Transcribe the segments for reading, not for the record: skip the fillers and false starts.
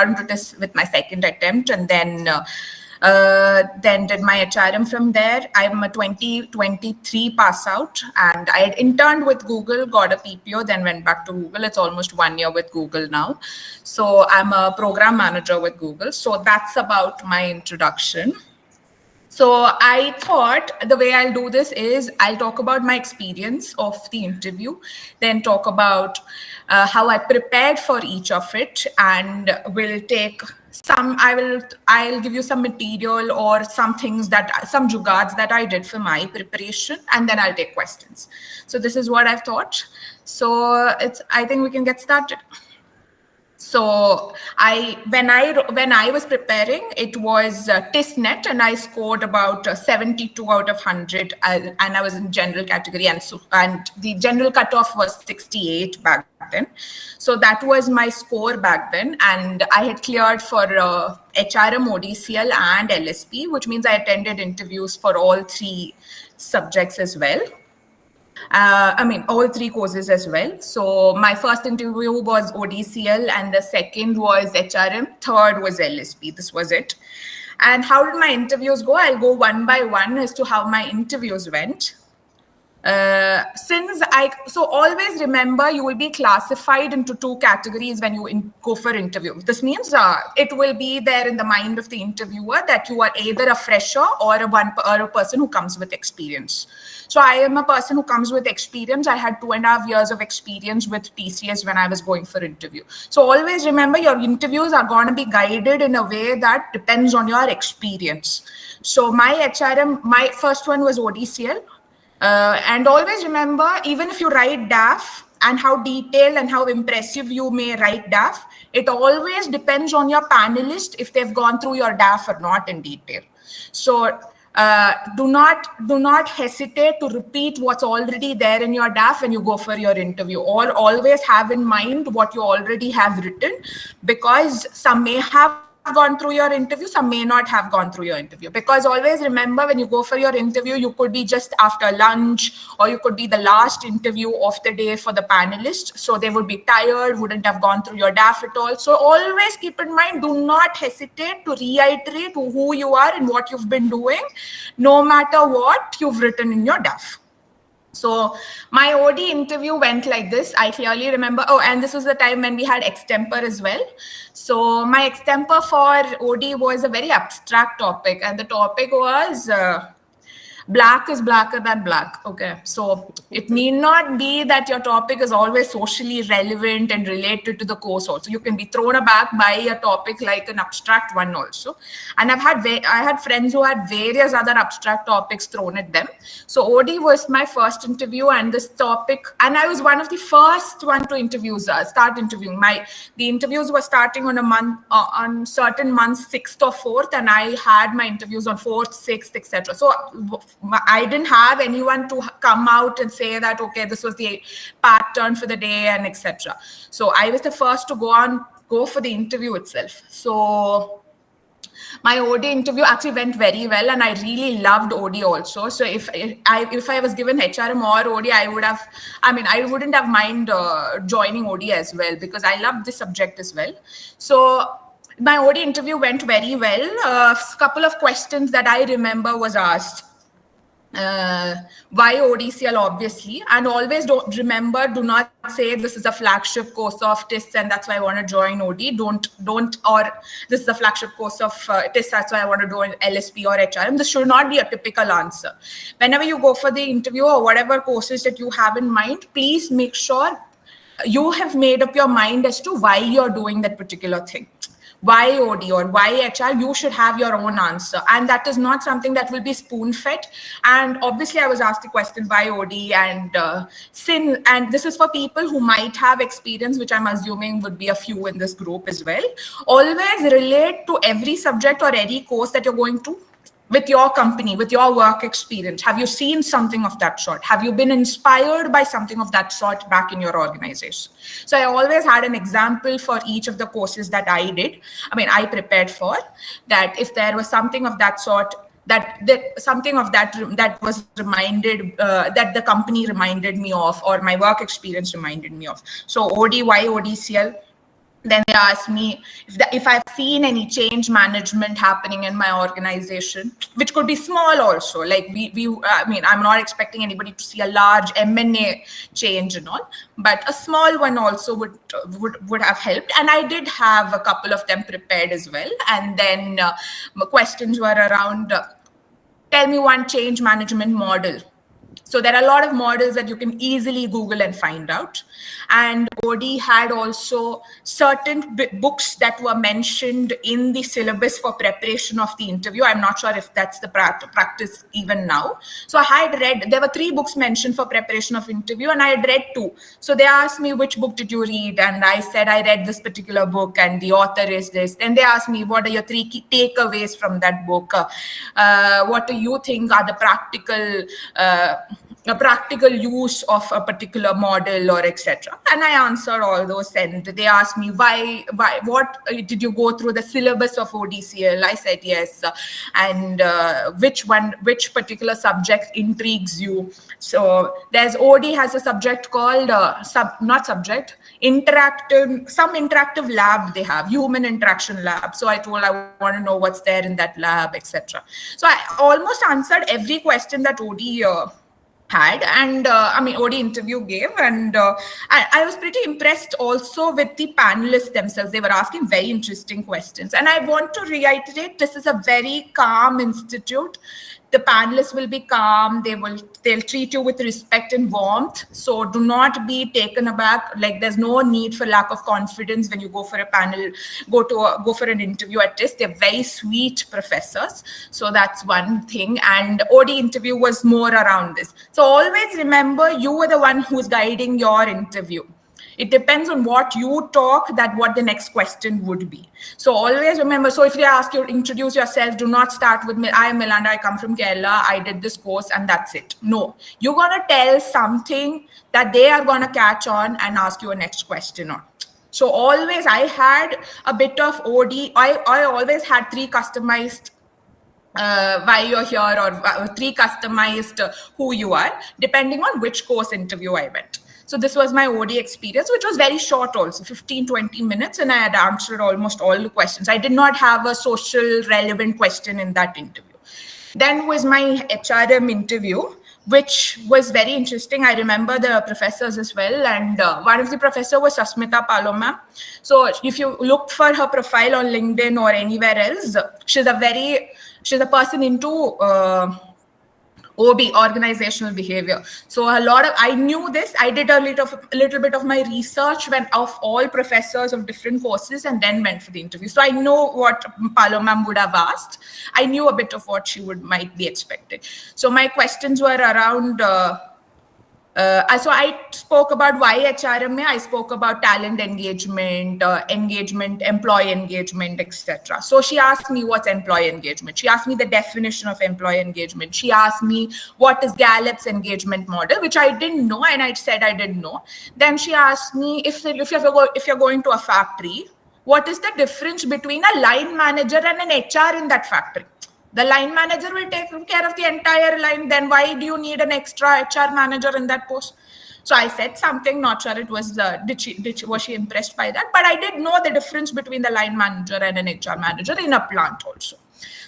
to TISS with my second attempt, and then did my HRM from there. I'm a 2023 pass out, and I had interned with Google, got a PPO, then went back to Google. It's almost 1 year with Google now. So I'm a program manager with Google. So that's about my introduction. So I thought the way I'll do this is I'll talk about my experience of the interview, then talk about how I prepared for each of it, and we'll take I'll give you some material or some jugaads that I did for my preparation, and then I'll take questions. So this is what I've thought. So I think we can get started. So when I was preparing, it was TISS-net, and I scored about 72 out of 100, and I was in general category, and the general cutoff was 68 back then. So that was my score back then, and I had cleared for HRM, ODCL, and LSP, which means I attended interviews for all three subjects as well. All three courses as well. So my first interview was ODCL, and the second was HRM, third was LSP. This was it. And how did my interviews go? I'll go one by one as to how my interviews went. So always remember, you will be classified into two categories when you go for interview. This means it will be there in the mind of the interviewer that you are either a fresher or a person who comes with experience. So I am a person who comes with experience. I had 2.5 years of experience with TCS when I was going for interview. So always remember, your interviews are going to be guided in a way that depends on your experience. So my HRM, my first one was ODCL. And always remember, even if you write DAF and how detailed and how impressive you may write DAF, it always depends on your panelist if they've gone through your DAF or not in detail. So do not hesitate to repeat what's already there in your DAF when you go for your interview, or always have in mind what you already have written, because some may have gone through your interview, some may not have gone through your interview. Because always remember, when you go for your interview, you could be just after lunch, or you could be the last interview of the day for the panelists. So they would be tired, wouldn't have gone through your DAF at all. So always keep in mind, do not hesitate to reiterate who you are and what you've been doing, no matter what you've written in your DAF. So my OD interview went like this. I clearly remember. Oh, and this was the time when we had extempore as well. So my extempore for OD was a very abstract topic, and the topic was black is blacker than black. Okay, so it need not be that your topic is always socially relevant and related to the course also. You can be thrown aback by a topic like an abstract one also. And I had friends who had various other abstract topics thrown at them. So OD was my first interview, and this topic, and I was one of the first one to start interviewing. The interviews were starting on a month, on certain months, 6th or 4th, and I had my interviews on 4th, 6th, etc. So I didn't have anyone to come out and say that, okay, this was the pattern for the day and etc. So I was the first to go for the interview itself. So my OD interview actually went very well, and I really loved OD also. So if I was given HRM or OD, I wouldn't have mind joining OD as well, because I loved this subject as well. So my OD interview went very well. A couple of questions that I remember was asked. Why ODCL, obviously, and always do not say this is a flagship course of TISS and that's why I want to join OD. Don't or this is a flagship course of TISS, that's why I want to join LSP or HRM. This should not be a typical answer. Whenever you go for the interview or whatever courses that you have in mind, please make sure you have made up your mind as to why you're doing that particular thing. Why OD or why HR, you should have your own answer. And that is not something that will be spoon-fed. And obviously I was asked the question why OD, and this is for people who might have experience, which I'm assuming would be a few in this group as well. Always relate to every subject or any course that you're going to with your company, with your work experience. Have you seen something of that sort? Have you been inspired by something of that sort back in your organization? So I always had an example for each of the courses that I prepared for, that if there was something of that sort, that was reminded, that the company reminded me of, or my work experience reminded me of. So OD, why ODCL? Then they asked me if I've seen any change management happening in my organization, which could be small also. Like I mean, I'm not expecting anybody to see a large M&A change and all, but a small one also would have helped. And I did have a couple of them prepared as well. And then questions were around, tell me one change management model. So there are a lot of models that you can easily Google and find out. And OD had also certain books that were mentioned in the syllabus for preparation of the interview. I'm not sure if that's the practice even now. So I had read, there were 3 books mentioned for preparation of interview, and I had read 2. So they asked me, which book did you read? And I said, I read this particular book and the author is this. And they asked me, what are your 3 key takeaways from that book? What do you think are the practical use of a particular model, or etc. And I answered all those, and they asked me what did you go through the syllabus of ODCL? I said yes. And which particular subject intrigues you? So there's OD has a subject called interactive lab. They have human interaction lab. So I told I want to know what's there in that lab, etc. So I almost answered every question that OD had, and OD interview gave, and I was pretty impressed also with the panelists themselves. They were asking very interesting questions, and I want to reiterate, this is a very calm institute. The panelists will be calm. They'll treat you with respect and warmth. So do not be taken aback. Like, there's no need for lack of confidence when you go for a panel, go for an interview at TISS. They're very sweet professors. So that's one thing. And OD interview was more around this. So always remember, you are the one who's guiding your interview. It depends on what you talk, what the next question would be. So always remember, so if they ask you to introduce yourself, do not start with, I am Milanda, I come from Kerala, I did this course, and that's it. No, you're going to tell something that they are going to catch on and ask you a next question on. So always, I had a bit of OD. I always had 3 customized why you're here, or 3 customized who you are, depending on which course interview I went. So this was my OD experience, which was very short also, 15-20 minutes, and I had answered almost all the questions. I did not have a social relevant question in that interview. Then was my HRM interview, which was very interesting. I remember the professors as well, and one of the professors was Sasmita Paloma. So if you look for her profile on LinkedIn or anywhere else, she's a person into OB, organizational behavior. So I knew this. I did a little bit of my research of all professors of different courses, and then went for the interview. So I know what Paloma would have asked. I knew a bit of what she might be expecting. So my questions were around, so I spoke about why HRM. I spoke about talent engagement, employee engagement, etc. So she asked me what's employee engagement. She asked me the definition of employee engagement. She asked me what is Gallup's engagement model, which I didn't know, and I said I didn't know. Then she asked me if you're going to a factory, what is the difference between a line manager and an HR in that factory? The line manager will take care of the entire line. Then why do you need an extra HR manager in that post? So I said something, not sure it was, was she impressed by that? But I did know the difference between the line manager and an HR manager in a plant also.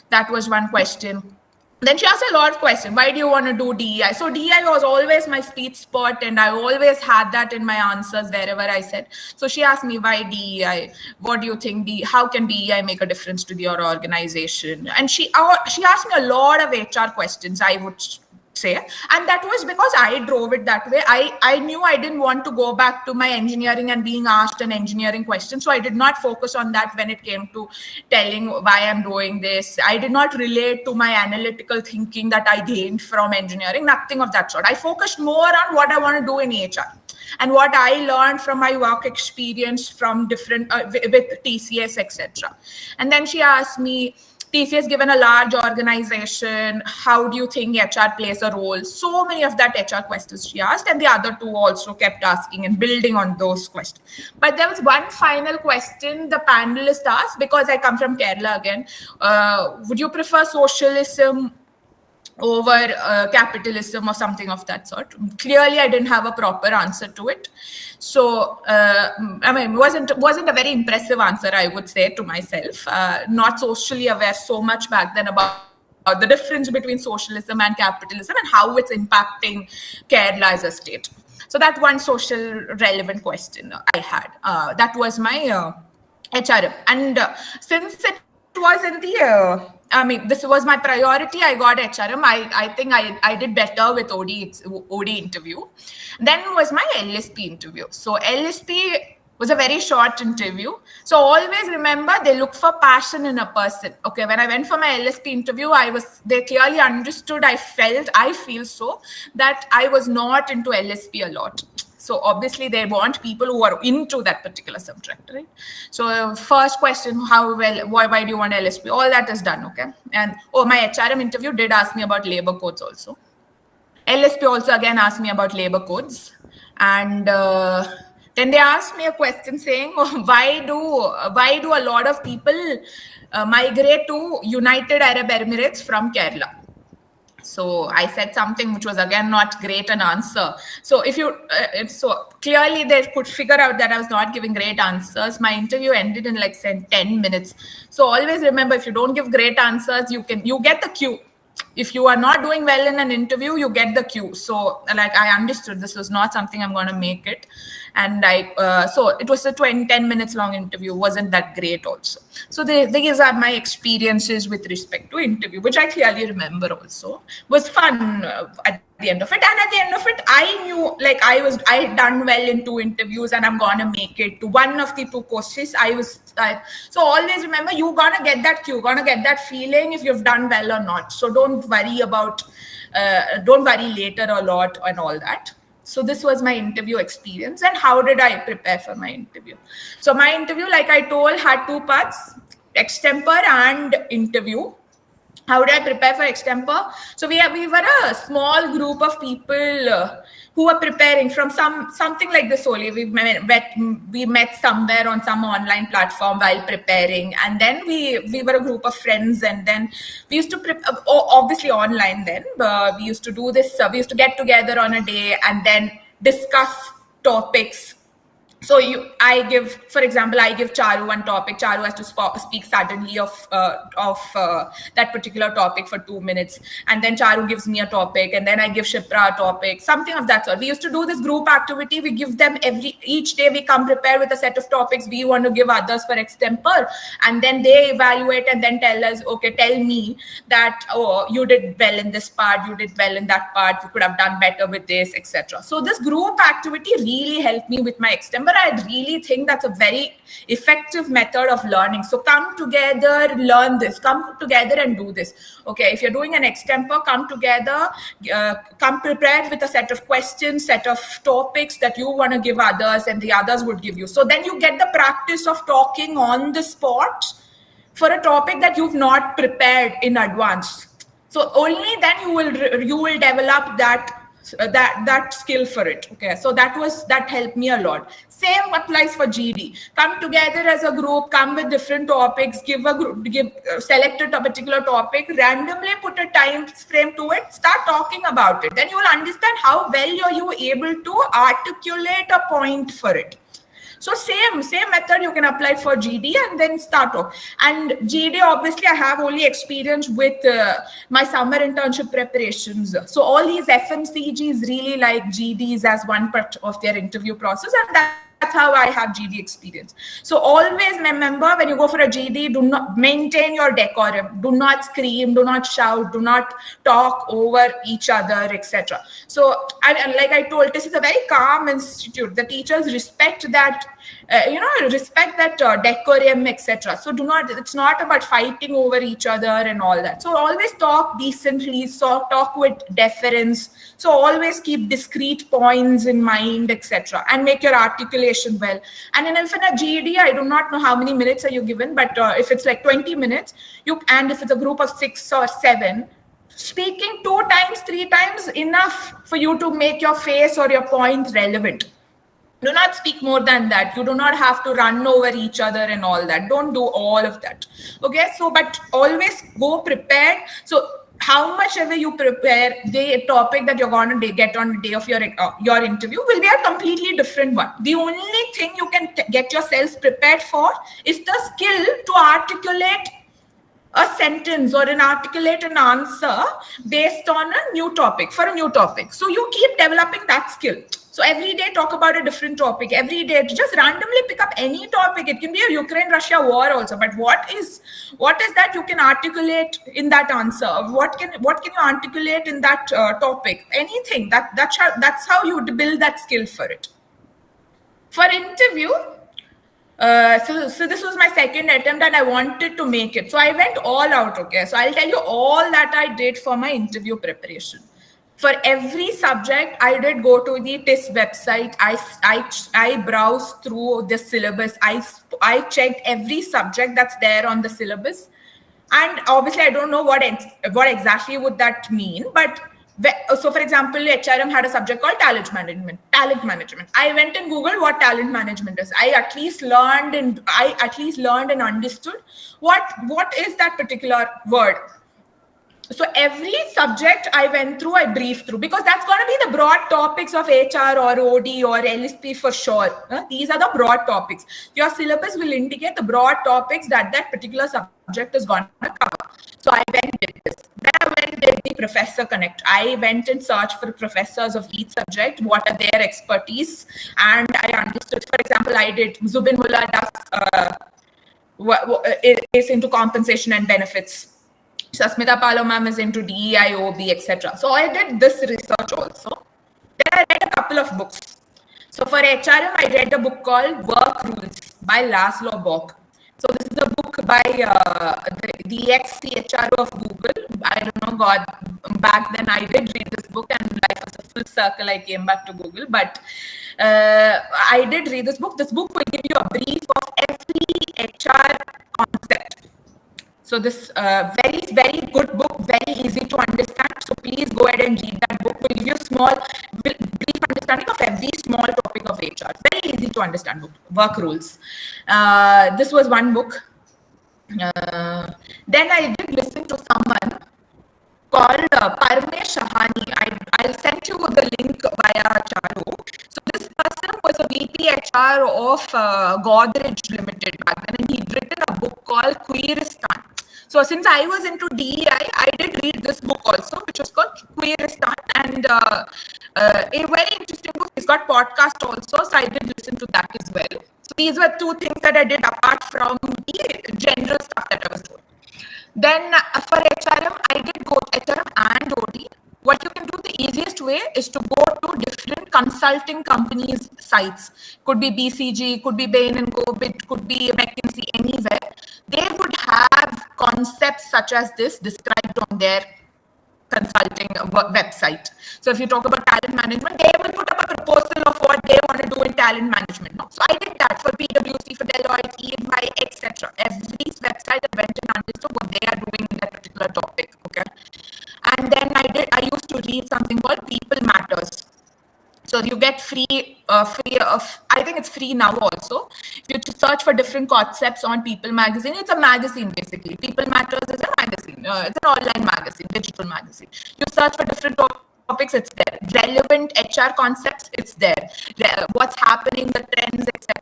That was one question. Then she asked a lot of questions. Why do you want to do DEI? So DEI was always my sweet spot, and I always had that in my answers wherever I said. So she asked me, why DEI? What do you think? How can DEI make a difference to your organization? And she asked me a lot of HR questions, I would say. And that was because I drove it that way. I knew I didn't want to go back to my engineering and being asked an engineering question. So I did not focus on that when it came to telling why I'm doing this. I did not relate to my analytical thinking that I gained from engineering, nothing of that sort. I focused more on what I want to do in HR and what I learned from my work experience from different, with TCS, etc. And then she asked me, TCS given a large organization, how do you think HR plays a role? So many of that HR questions she asked, and the other 2 also kept asking and building on those questions. But there was one final question the panelist asked, because I come from Kerala again. Would you prefer socialism over capitalism or something of that sort. Clearly, I didn't have a proper answer to it. So, I mean, wasn't a very impressive answer, I would say, to myself. Not socially aware so much back then about the difference between socialism and capitalism and how it's impacting Kerala as a state. So that one social relevant question I had. That was my HRM. And since it was in the, I mean, this was my priority, I got HRM. I think I did better with OD interview. Then was my LSP interview. So LSP was a very short interview. So always remember, they look for passion in a person. Okay, when I went for my LSP interview, they clearly understood, I feel so, that I was not into LSP a lot. So obviously they want people who are into that particular subject, right? So first question, why do you want LSP? All that is done, okay? And my HRM interview did ask me about labor codes also. LSP also again asked me about labor codes. And then they asked me a question saying, why do a lot of people migrate to United Arab Emirates from Kerala? So I said something which was again not great an answer. So so clearly they could figure out that I was not giving great answers. My interview ended in like 10 minutes. So always remember, if you don't give great answers, you get the cue. If you are not doing well in an interview, you get the cue. So like I understood this was not something I'm going to make it. And so it was a 10 minutes long interview, wasn't that great also. So these are my experiences with respect to interview, which I clearly remember also. Was fun at the end of it. And at the end of it, I knew like I had done well in 2 interviews and I'm gonna make it to one of the 2 courses. So always remember, you're gonna get that cue, gonna get that feeling if you've done well or not. So don't worry later a lot and all that. So this was my interview experience. And how did I prepare for my interview? So my interview, like I told, had 2 parts, extempore and interview. How did I prepare for extempore? So we were a small group of people who were preparing from something like this only. We met somewhere on some online platform while preparing, and then we were a group of friends, and then we used to prepare, obviously online. Then we used to do this. We used to get together on a day and then discuss topics. So for example, I give Charu one topic. Charu has to speak suddenly of that particular topic for 2 minutes. And then Charu gives me a topic. And then I give Shipra a topic, something of that sort. We used to do this group activity. We give them each day we come prepared with a set of topics we want to give others for extempore. And then they evaluate and then tell us, okay, tell me that, you did well in this part, you did well in that part, you could have done better with this, etc. So this group activity really helped me with my extempore. I really think that's a very effective method of learning. So come together, learn this, come together and do this. Okay, if you're doing an extempore, come together, come prepared with a set of questions, set of topics that you want to give others and the others would give you. So then you get the practice of talking on the spot for a topic that you've not prepared in advance. So only then you will develop that skill for it. Okay, so that helped me a lot. Same applies for GD. Come together as a group, come with different topics, select a particular topic, randomly put a time frame to it, start talking about it. Then you will understand how well are you able to articulate a point for it. So same method you can apply for GD and then start off. And GD, obviously, I have only experience with my summer internship preparations. So all these FMCGs really like GDs as one part of their interview process, and that's how I have GD experience. So always remember, when you go for a GD, do not maintain your decorum. Do not scream, do not shout, do not talk over each other, etc. So, and like I told, this is a very calm institute. The teachers respect that. Decorum, etc. So it's not about fighting over each other and all that. So always talk decently, so talk with deference. So always keep discrete points in mind, etc. and make your articulation well. And in Infinite GED, I do not know how many minutes are you given, but if it's like 20 minutes, and if it's a group of 6 or 7, speaking 2 times, 3 times enough for you to make your face or your point relevant. Do not speak more than that. You do not have to run over each other and all that. Don't do all of that. Okay, so but always go prepared. So how much ever you prepare, the topic that you're going to get on the day of your interview will be a completely different one. The only thing you can get yourself prepared for is the skill to articulate a sentence or articulate an answer based on a new topic, for a new topic. So you keep developing that skill. So every day talk about a different topic. Every day just randomly pick up any topic. It can be a Ukraine-Russia war also, but what is that you can articulate in that answer? What can you articulate in that topic? Anything. That's how you build that skill for it. For interview, so this was my second attempt and I wanted to make it. So I went all out, okay? So I'll tell you all that I did for my interview preparation. For every subject, I did go to the TISS website. I browsed through the syllabus. I checked every subject that's there on the syllabus. And obviously, I don't know what exactly would that mean, but so for example, HRM had a subject called talent management. I went and Googled what talent management is. I at least learned and understood what is that particular word. So every subject I went through, I briefed through, because that's going to be the broad topics of HR or OD or LSP for sure. These are the broad topics. Your syllabus will indicate the broad topics that particular subject is going to cover. So I went and did this. Then I went and did the Professor Connect. I went and searched for professors of each subject. What are their expertise? And I understood, for example, I did Zubin Mullah is into compensation and benefits. Sasmita Palo ma'am is into DEI, OB, etc. So I did this research also. Then I read a couple of books. So for HRM, I read a book called Work Rules by Laszlo Bock. So this is a book by the ex-CHRO of Google. I don't know, God, back then I did read this book and life was a full circle. I came back to Google, but I did read this book. This book will give you a brief of every HR concept. So this very, very good book, very easy to understand. So please go ahead and read that book. Will give you a small, brief understanding of every small topic of HR. Very easy to understand book, Work Rules. This was one book. Then I did listen to someone called Parmesh Shahani. I'll send you the link via Charu. So this person was a VP HR of Godrej Limited back then, and he'd written a book called Queeristan. So since I was into DEI, I did read this book also, which was called Queeristan, and a very interesting book. He's got podcast also, so I did listen to that as well. So these were two things that I did apart from the general stuff that I was doing. Then for HRM, I did go to HRM and OD. What you can do, the easiest way is to go to different consulting companies' sites. Could be BCG, could be Bain & Company, could be McKinsey, anywhere. They would have concepts such as this described on their consulting website. So if you talk about talent management, they will put up a proposal of what they want to do in talent management. So I did that for PwC, for Deloitte, EY, etc. Every website I went and understood what they are doing in that particular topic. Okay. And then I used to read something called People Matters. So you get free I think it's free now also. If you search for different concepts on People magazine, it's a magazine basically. People Matters is a magazine. It's an online magazine, digital magazine. You search for different topics, it's there. Relevant HR concepts, it's there. What's happening, the trends, etc.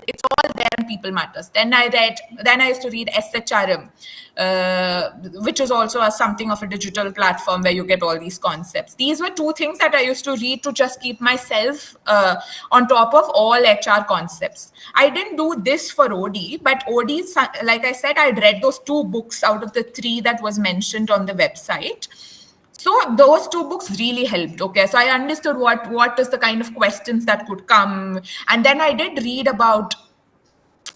It's all there in People Matters. Then I used to read SHRM, which is also something of a digital platform where you get all these concepts. These were two things that I used to read to just keep myself on top of all HR concepts. I didn't do this for OD, but OD, like I said, I'd read those two books out of the three that was mentioned on the website. So those two books really helped. Okay, so I understood what is the kind of questions that could come, and then I did read about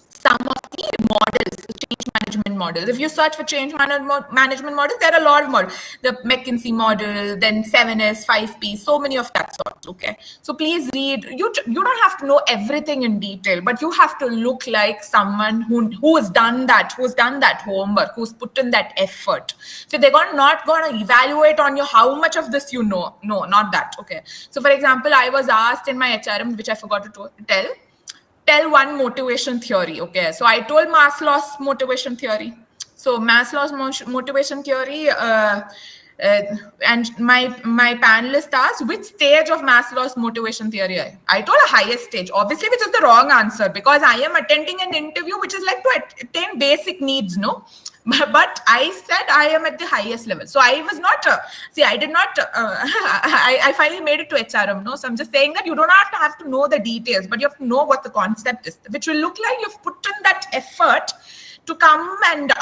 some of the models, the change management models. If you search for change management models, there are a lot of models. The McKinsey model, then 7S, 5P, so many of that sort. Okay, so please read. You don't have to know everything in detail, but you have to look like someone who has done that, homework, who's put in that effort. So they're not going to evaluate on you how much of this you know. No, not that. Okay. So for example, I was asked in my HRM, which I forgot to tell one motivation theory. Okay, so I told Maslow's motivation theory. So Maslow's motivation theory, and my panelist asked which stage of Maslow's motivation theory. I told a highest stage, obviously, which is the wrong answer because I am attending an interview which is like to attain basic needs, no. But I said I am at the highest level. So I was not, I did not, I finally made it to HRM, no? So I'm just saying that you don't have to know the details, but you have to know what the concept is, which will look like you've put in that effort to come and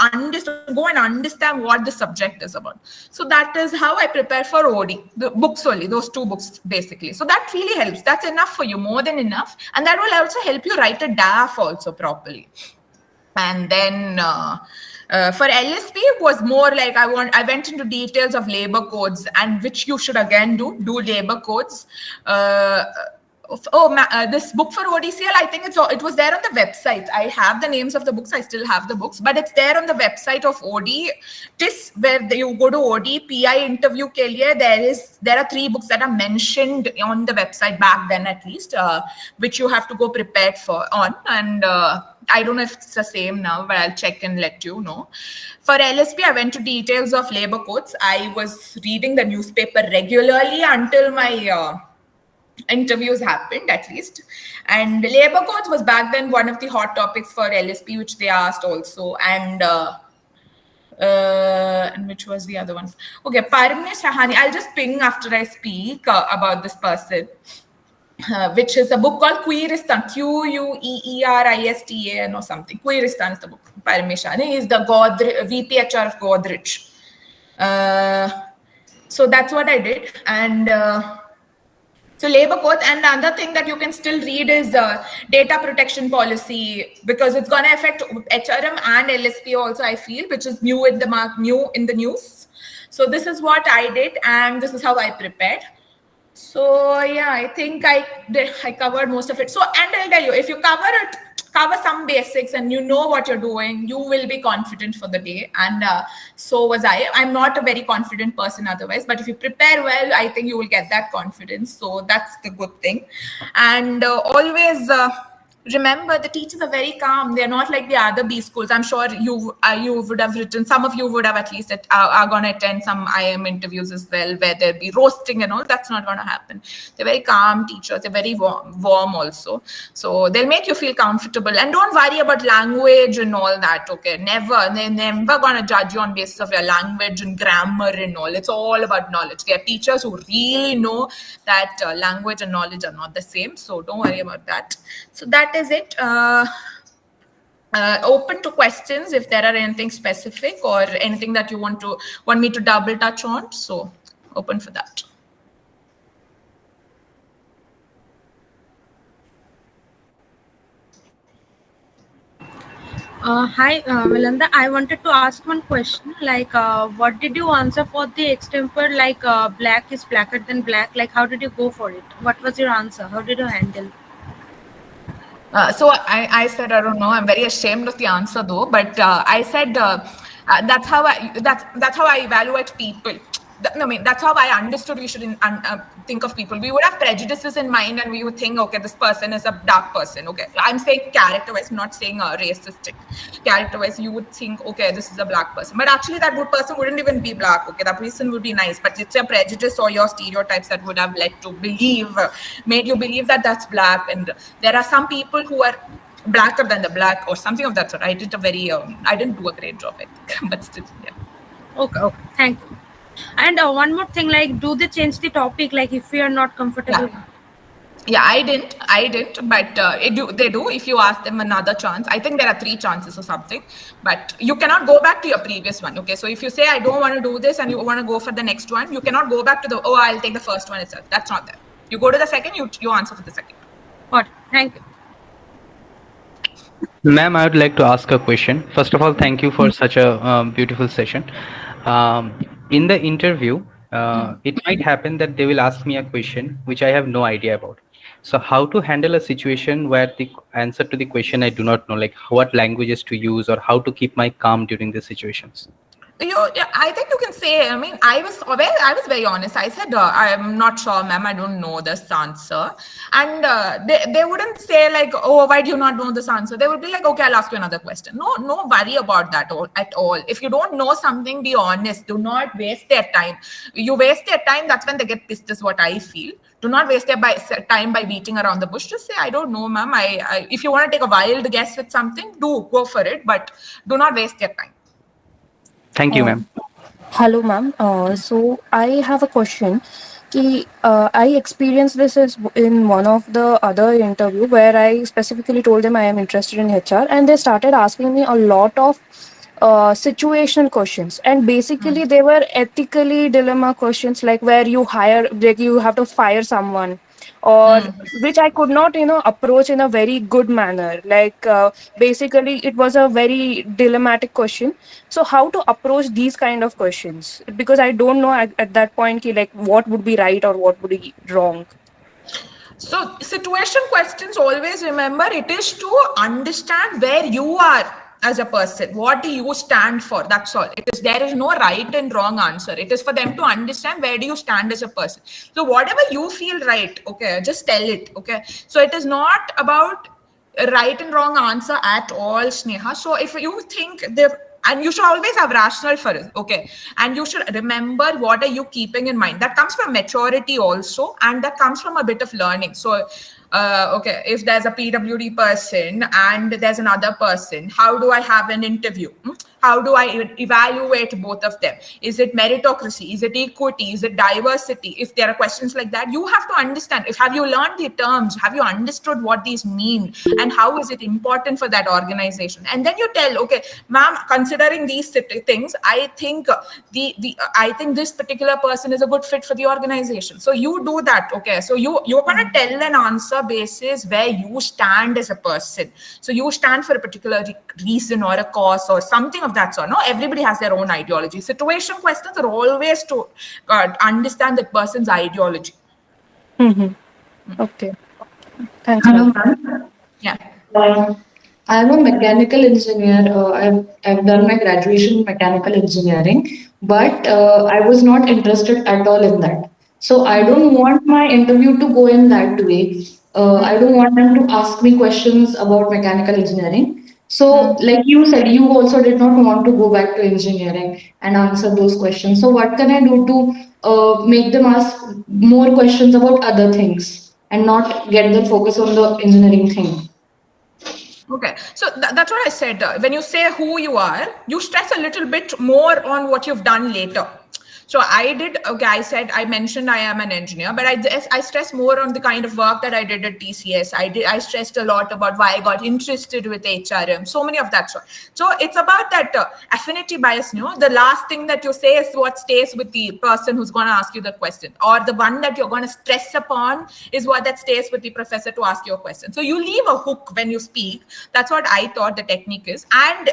go and understand what the subject is about. So that is how I prepare for OD, the books only, those 2 books basically. So that really helps. That's enough for you, more than enough. And that will also help you write a DAF also properly. And then for LSP, it was more like I went into details of labor codes, and which you should again do labor codes. This book for ODCL, I think it was there on the website. I have the names of the books. I still have the books, but it's there on the website of OD TISS, where you go to OD PI interview ke liye, there are 3 books that are mentioned on the website back then, at least, which you have to go prepared on. And I don't know if it's the same now, but I'll check and let you know. For LSP, I went to details of labor codes. I was reading the newspaper regularly until my interviews happened, at least. And labor codes was back then one of the hot topics for LSP, which they asked also. And which was the other one? Okay, Parmesh Rahani. I'll just ping after I speak about this person. Which is a book called Queeristan, Queeristan or something. Queeristan is the book. Parameshani is the VPHR of Godrej. So that's what I did. And so labor code, and the other thing that you can still read is data protection policy, because it's going to affect HRM and LSP also, I feel, which is new in the news. So this is what I did, and this is how I prepared. So yeah, I think I covered most of it. So, and I'll tell you, if you cover some basics and you know what you're doing, you will be confident for the day. And so was I. I'm not a very confident person otherwise, but if you prepare well, I think you will get that confidence. So that's the good thing. And always remember, the teachers are very calm. They're not like the other B schools. I'm sure you would have written, some of you would have at least are going to attend some IM interviews as well, where there'll be roasting and all. That's not going to happen. They're very calm teachers. They're very warm also. So they'll make you feel comfortable. And don't worry about language and all that, okay? They're never going to judge you on basis of your language and grammar and all. It's all about knowledge. There are teachers who really know that language and knowledge are not the same. So don't worry about that. So that is it. Open to questions if there are anything specific or anything that you want me to double touch on. So open for that. Hi, Milanda. I wanted to ask one question. Like, what did you answer for the extempore? Like, black is blacker than black. Like, how did you go for it? What was your answer? How did you handle? So I said, I don't know. I'm very ashamed of the answer though. But I said that's how I evaluate people. I mean, that's how I understood we should think of people. We would have prejudices in mind, and we would think, okay, this person is a dark person. Okay, I'm saying character-wise, not saying racistic. Character-wise, you would think, okay, this is a black person, but actually that good person wouldn't even be black. Okay, that person would be nice, but it's your prejudice or your stereotypes that would have made you believe that that's black. And there are some people who are blacker than the black or something of that sort. I didn't do a great job, I think, but still, yeah. Okay, thank you. And one more thing, like, do they change the topic, like, if we are not comfortable? Yeah, I didn't, but they do if you ask them another chance. I think there are 3 chances or something, but you cannot go back to your previous one. Okay, so if you say I don't want to do this and you want to go for the next one, you cannot go back to I'll take the first one itself. That's not there. You go to the second, you answer for the second. What? Thank you. Ma'am, I would like to ask a question. First of all, thank you for such a beautiful session. In the interview, it might happen that they will ask me a question which I have no idea about. So how to handle a situation where the answer to the question I do not know, like what languages to use or how to keep my calm during the situations? I think you can say. I mean, I was very honest. I said, I'm not sure, ma'am. I don't know this answer, and they wouldn't say like, oh, why do you not know this answer? They would be like, okay, I'll ask you another question. No worry about that at all. If you don't know something, be honest. Do not waste their time. You waste their time, that's when they get pissed. Is what I feel. Do not waste their time by beating around the bush. Just say, I don't know, ma'am. If you want to take a wild guess with something, go for it, but do not waste your time. Thank you, ma'am. Hello, ma'am. So I have a question. I experienced this in one of the other interview where I specifically told them I am interested in HR, and they started asking me a lot of situational questions, and basically they were ethically dilemma questions, like where you have to fire someone, or which I could not approach in a very good manner. Like basically it was a very dilemmatic question. So how to approach these kind of questions, because I don't know at that point like what would be right or what would be wrong. So situation questions, always remember, it is to understand where you are as a person. What do you stand for? That's all. There is no right and wrong answer. It is for them to understand where do you stand as a person. So whatever you feel right, okay, just tell it. Okay. So it is not about a right and wrong answer at all, Sneha. So if you think and you should always have rational for it, okay, and you should remember what are you keeping in mind. That comes from maturity also, and that comes from a bit of learning. So okay, if there's a PWD person and there's another person, how do I have an interview? How do I evaluate both of them? Is it meritocracy? Is it equity? Is it diversity? If there are questions like that, you have to understand. Have you learned the terms? Have you understood what these mean? And how is it important for that organization? And then you tell, okay, ma'am, considering these things, I think I think this particular person is a good fit for the organization. So you do that, okay? So you're gonna tell an answer basis where you stand as a person. So you stand for a particular reason or a cause or something of that sort. No, everybody has their own ideology. Situation questions are always to understand that person's ideology. Okay, thanks. Hello, ma'am. Yeah. I'm a mechanical engineer. I've done my graduation in mechanical engineering, but I was not interested at all in that. So I don't want my interview to go in that way. I don't want them to ask me questions about mechanical engineering. So, like you said, you also did not want to go back to engineering and answer those questions. So, what can I do to make them ask more questions about other things and not get them focus on the engineering thing? Okay, so that's what I said. When you say who you are, you stress a little bit more on what you've done later. So I mentioned I am an engineer, but I stress more on the kind of work that I did at TCS. I stressed a lot about why I got interested with HRM, so many of that sort. So it's about that affinity bias, the last thing that you say is what stays with the person who's going to ask you the question, or the one that you're going to stress upon is what that stays with the professor to ask you a question. So you leave a hook when you speak. That's what I thought the technique is. And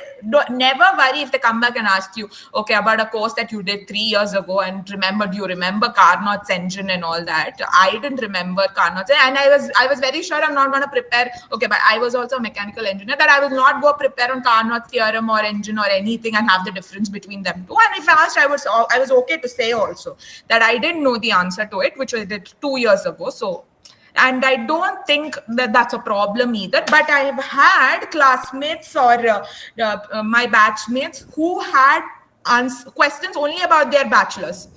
never worry if they come back and ask you, okay, about a course that you did 3 years ago, and do you remember Carnot's engine and all that? I didn't remember Carnot's, and I was very sure I'm not going to prepare. Okay, but I was also a mechanical engineer, that I will not go prepare on Carnot's theorem or engine or anything and have the difference between them two. And if asked, I was okay to say also that I didn't know the answer to it, which I did 2 years ago. So, and I don't think that that's a problem either. But I've had classmates or my batchmates who had questions only about their bachelor's.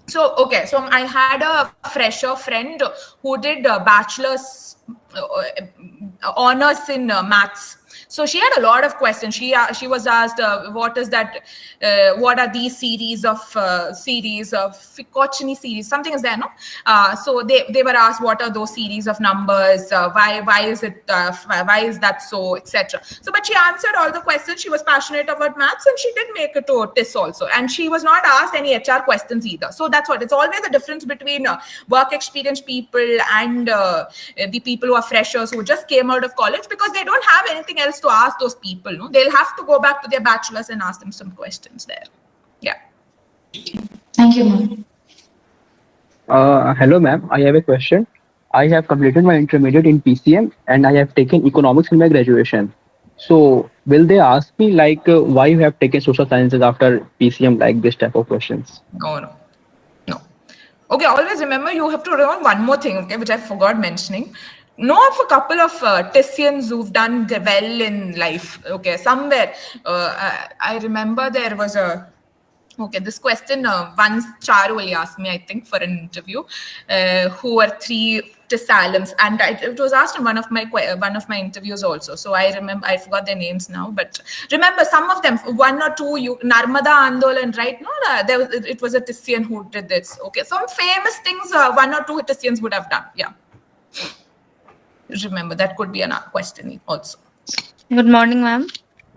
So, okay, so I had a fresher friend who did a bachelor's honors in maths. So she had a lot of questions. She was asked, what is that? What are these series of Ficocini series? Something is there, no? So they were asked, what are those series of numbers? Why is it? Why is that so, etc. So, but she answered all the questions. She was passionate about maths, and she did make it to TISS also. And she was not asked any HR questions either. So that's what. It's always a difference between work experienced people and the people who are freshers who just came out of college, because they don't have anything else to ask those people. No? They'll have to go back to their bachelors and ask them some questions there. Yeah. Thank you, ma'am. Hello, ma'am. I have a question. I have completed my intermediate in PCM and I have taken economics in my graduation. So, Will they ask me like why you have taken social sciences after PCM, like this type of questions? No, no, no. Okay, always remember you have to remember one more thing, okay, which I forgot mentioning. Know of a couple of Tissians who've done well in life. Okay, somewhere I remember there was a. Okay, this question once Charu only asked me, I think, for an interview, who are three TISS alums, and it was asked in one of my interviews also. So I remember, I forgot their names now, but remember some of them, one or two, Narmada Andolan, right? No, it was a Tissian who did this. Okay, some famous things, one or two Tissians would have done. Yeah, remember that could be a question also. Good morning, ma'am.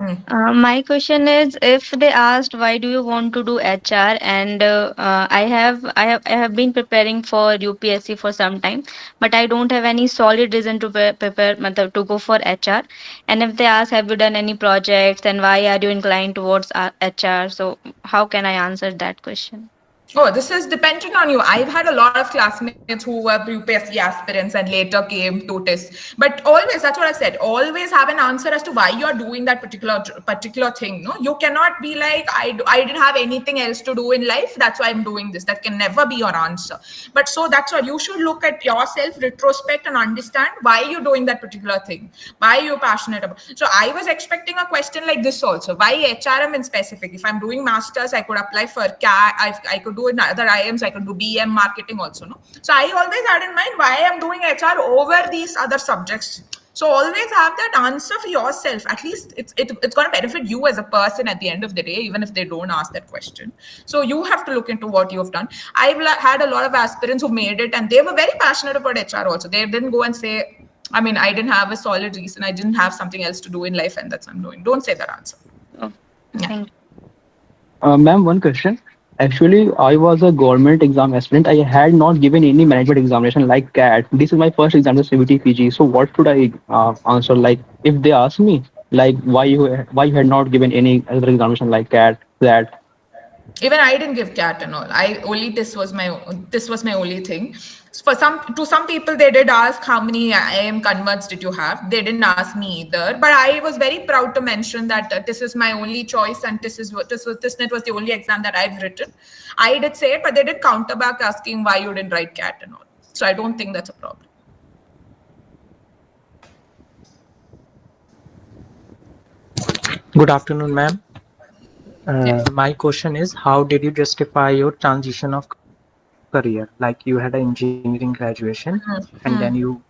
Mm. My question is, if they asked why do you want to do HR, and I have been preparing for UPSC for some time, but I don't have any solid reason to prepare matlab, to go for HR. And if they ask, have you done any projects, and why are you inclined towards HR? So how can I answer that question? Oh, this is dependent on you. I've had a lot of classmates who were UPSC aspirants and later came to TISS. But always, that's what I said. Always have an answer as to why you're doing that particular thing. No, you cannot be like, I didn't have anything else to do in life. That's why I'm doing this. That can never be your answer. But so that's why you should look at yourself, retrospect, and understand why you're doing that particular thing. Why you're passionate about. So I was expecting a question like this also. Why HRM in specific? If I'm doing masters, I could apply for CAT. I could do in other IMs, I could do BM marketing also. No, so I always had in mind why I'm doing HR over these other subjects. So always have that answer for yourself. At least it's going to benefit you as a person at the end of the day, even if they don't ask that question. So you have to look into what you've done. I've had a lot of aspirants who made it, and they were very passionate about HR also. They didn't go and say, I mean, I didn't have a solid reason. I didn't have something else to do in life, and that's what I'm doing. Don't say that answer. Oh, Yeah. thank you. Ma'am, one question. Actually, I was a government exam aspirant. I had not given any management examination like CAT. This is my first exam, the CBT PG. So what should I answer? Like, if they ask me, like, why you had not given any other examination like CAT, that. Even I didn't give CAT and all. This was my only thing. To some people they did ask how many IIM converts did you have. They didn't ask me either. But I was very proud to mention that this is my only choice, and TISSNet was the only exam that I've written. I did say it, but they did counter back asking why you didn't write CAT and all. So I don't think that's a problem. Good afternoon, ma'am. Yeah. My question is, how did you justify your transition of career? Like you had an engineering graduation and then you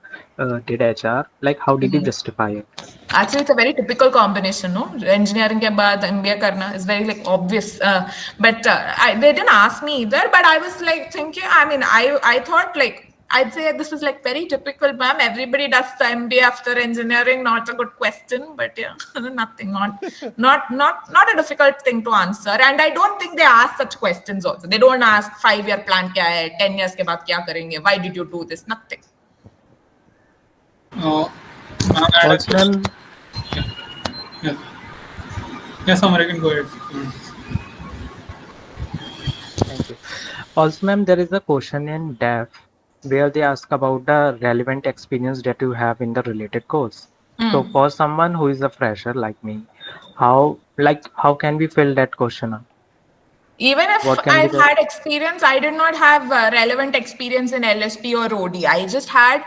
did HR. Like how did you justify it? Actually, it's a very typical combination, no? Engineering ke baad MBA karna is very like obvious. But they didn't ask me either. But I was like thinking. I mean, I thought like I'd say this is like very typical, ma'am. Everybody does the MBA after engineering. Not a good question, but yeah, nothing. Not a difficult thing to answer. And I don't think they ask such questions also. They don't ask 5-year plan kya hai, 10 years ke baad kya karenge, why did you do this? Nothing. Also, ma'am. Yes, Amar, you can go ahead. Thank you. Also, ma'am, there is a question in DEF where they ask about the relevant experience that you have in the related course. So, for someone who is a fresher like me, how can we fill that question up? Even if I've had experience, I did not have relevant experience in LSP or OD. I just had,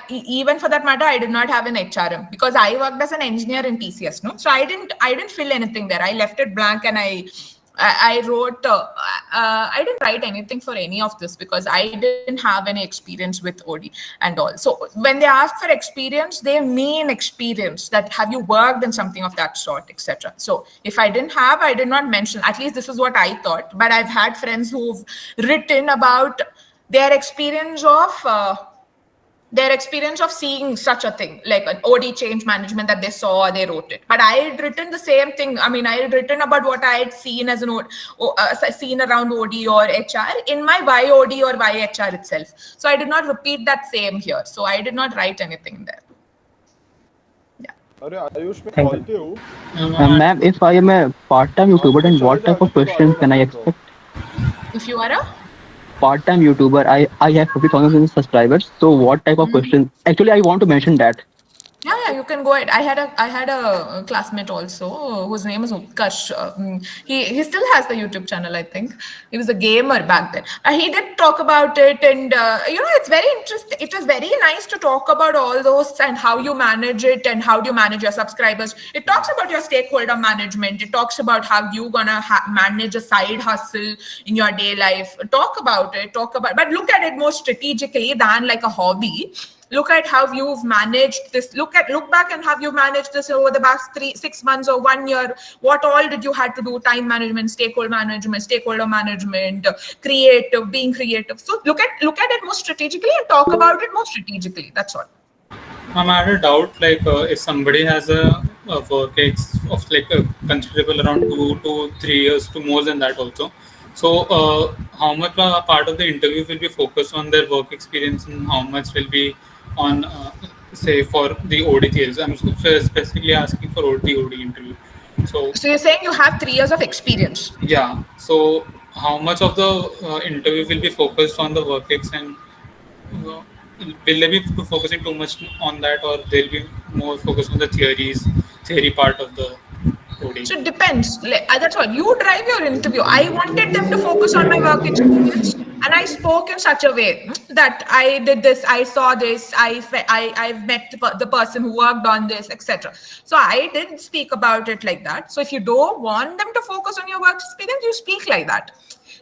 even for that matter, I did not have an HRM because I worked as an engineer in TCS. No, so I didn't fill anything there. I left it blank, and I wrote. I didn't write anything for any of this because I didn't have any experience with OD and all. So when they ask for experience, they mean experience. That have you worked in something of that sort, etc. So if I didn't have, I did not mention. At least this is what I thought. But I've had friends who've written about their experience of seeing such a thing, like an OD change management that they saw, or they wrote it. But I had written the same thing. I mean, I had written about what I had seen as seen around OD or HR in my YOD or YHR itself. So I did not repeat that same here. So I did not write anything there. Thank you. Ma'am, if I am a part-time YouTuber, then what type of questions can I expect? If you are a part-time YouTuber, I have 50,000 subscribers. So what type of questions? Actually, I want to mention that. Yeah, you can go ahead. I had a classmate also whose name is Utkarsh. He still has the YouTube channel. I think he was a gamer back then. He did talk about it, and it's very interesting. It was very nice to talk about all those and how you manage it and how do you manage your subscribers. It talks about your stakeholder management. It talks about how you gonna manage a side hustle in your day life. Talk about it. But look at it more strategically than like a hobby. Look at how you've managed this. Look back and how you managed this over the past 6 months or 1 year. What all did you had to do? Time management, stakeholder management, being creative. So look at it more strategically and talk about it more strategically. That's all. I had a doubt, like if somebody has a work of like a considerable around 2 to 3 years to more than that also. So how much part of the interview will be focused on their work experience and how much will be on say for the OD I'm specifically asking for OD interview. So you're saying you have 3 years of experience? Yeah. So how much of the interview will be focused on the work ex and uh, will they be focusing too much on that, or they'll be more focused on the theory part of the coding? So it depends. That's all. You drive your interview. I wanted them to focus on my work experience, and I spoke in such a way that I did this, I saw this, I've met the person who worked on this, etc. So I did speak about it like that. So if you don't want them to focus on your work experience, you speak like that.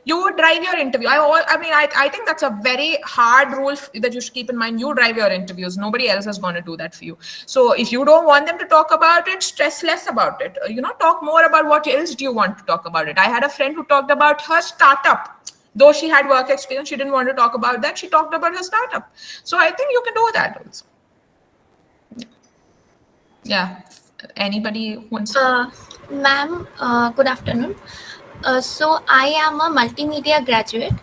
You drive your interview. I think that's a very hard rule that you should keep in mind. You drive your interviews. Nobody else is going to do that for you. So if you don't want them to talk about it, stress less about it. Talk more about what else do you want to talk about it. I had a friend who talked about her startup. Though she had work experience, she didn't want to talk about that. She talked about her startup. So I think you can do that also. Yeah. Anybody wants to? Ma'am, good afternoon. So I am a multimedia graduate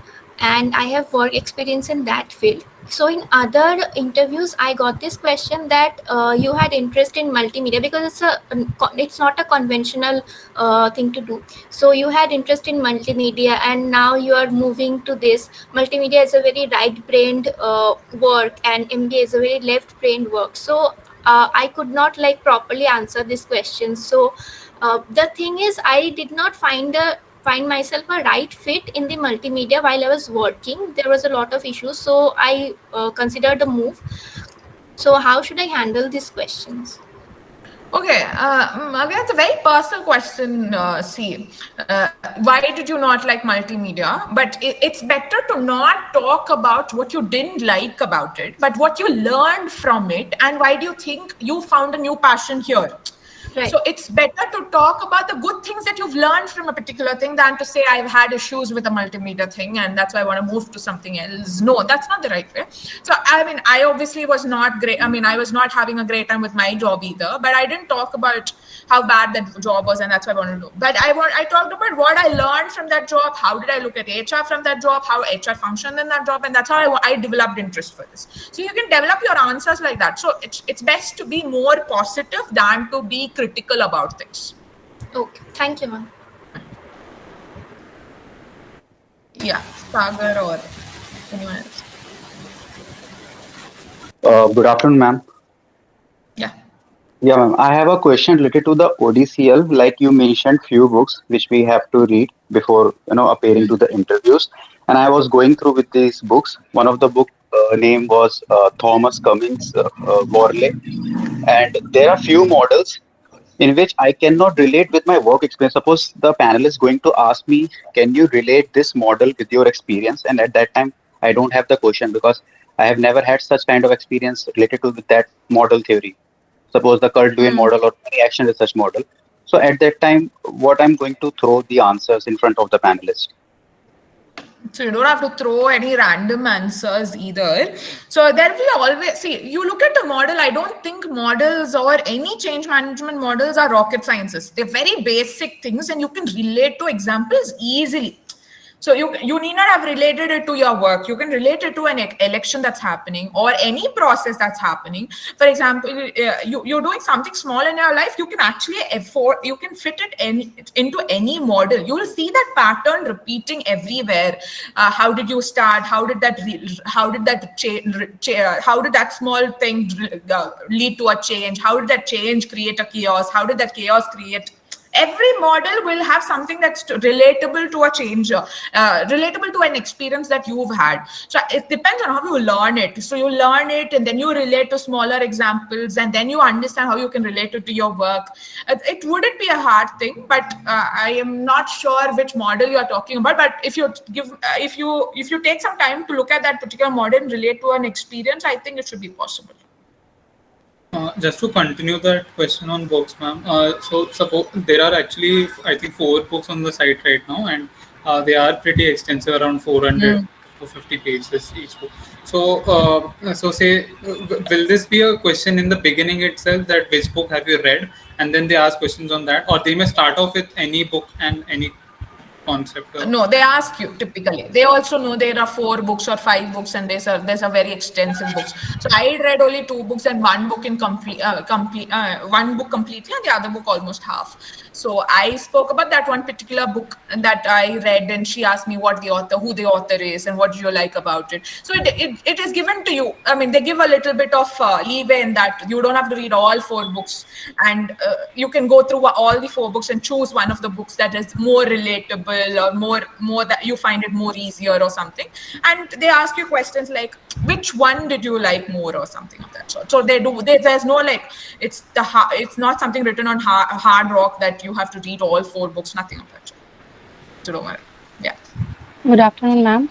and I have work experience in that field. So in other interviews, I got this question that you had interest in multimedia because it's not a conventional thing to do. So you had interest in multimedia and now you are moving to this. Multimedia is a very right-brained work and MD is a very left-brained work. So I could not properly answer this question. So the thing is, I did not find myself a right fit in the multimedia while I was working. There was a lot of issues, so I considered a move. So how should I handle these questions? Okay, that's a very personal question. Why did you not like multimedia? But it's better to not talk about what you didn't like about it, but what you learned from it, and why do you think you found a new passion here? Right. So it's better to talk about the good things that you've learned from a particular thing than to say I've had issues with a multimedia thing and that's why I want to move to something else. No, that's not the right way. So I obviously was not great. I was not having a great time with my job either, but I didn't talk about how bad that job was and that's what I wanted to do. But I talked about what I learned from that job, how did I look at HR from that job, how HR functioned in that job, and that's how I developed interest for this. So you can develop your answers like that. So it's best to be more positive than to be critical about things. Okay, thank you, ma'am. Yeah, Sagar or anyone else. Good afternoon, ma'am. Yeah. Yeah, ma'am. I have a question related to the ODCL. Like you mentioned, few books which we have to read before appearing to the interviews. And I was going through with these books. One of the book name was Thomas Cummings Morley, and there are few models in which I cannot relate with my work experience. Suppose the panel is going to ask me, can you relate this model with your experience? And at that time, I don't have the question because I have never had such kind of experience related to that model theory. Suppose the Kurt-Lewin model or any action research model. So at that time, what I'm going to throw the answers in front of the panelist. So you don't have to throw any random answers either. So there will always, you look at the model, I don't think models or any change management models are rocket sciences. They're very basic things and you can relate to examples easily. So you need not have related it to your work. You can relate it to an election that's happening or any process that's happening. For example, you're doing something small in your life. You can actually afford. You can fit it into any model. You will see that pattern repeating everywhere. How did you start? How did that change? How did that small thing lead to a change? How did that change create a chaos? How did that chaos create? Every model will have something that's relatable to a change, relatable to an experience that you've had. So it depends on how you learn it. So you learn it and then you relate to smaller examples and then you understand how you can relate it to your work. It wouldn't be a hard thing, but I am not sure which model you're talking about. But if you take some time to look at that particular model and relate to an experience, I think it should be possible. Just to continue that question on books, ma'am. So suppose there are actually, I think, 4 books on the site right now, and they are pretty extensive, around 400 to 50 pages each book. So, say, will this be a question in the beginning itself, that which book have you read, and then they ask questions on that, or they may start off with any book and any concept? No, they ask you typically. They also know there are 4 books or 5 books, and there's a very extensive books. So I read only 2 books and one book in one book completely, and the other book almost half. So I spoke about that one particular book that I read, and she asked me who the author is, and what do you like about it. So it is given to you. I mean, they give a little bit of leeway in that you don't have to read all 4 books, and you can go through all the 4 books and choose one of the books that is more relatable or more that you find it more easier or something. And they ask you questions like, which one did you like more or something of that sort. So there's no like it's not something written on hard rock that you have to read all 4 books, nothing of that sort. So don't worry. Yeah. Good afternoon, ma'am.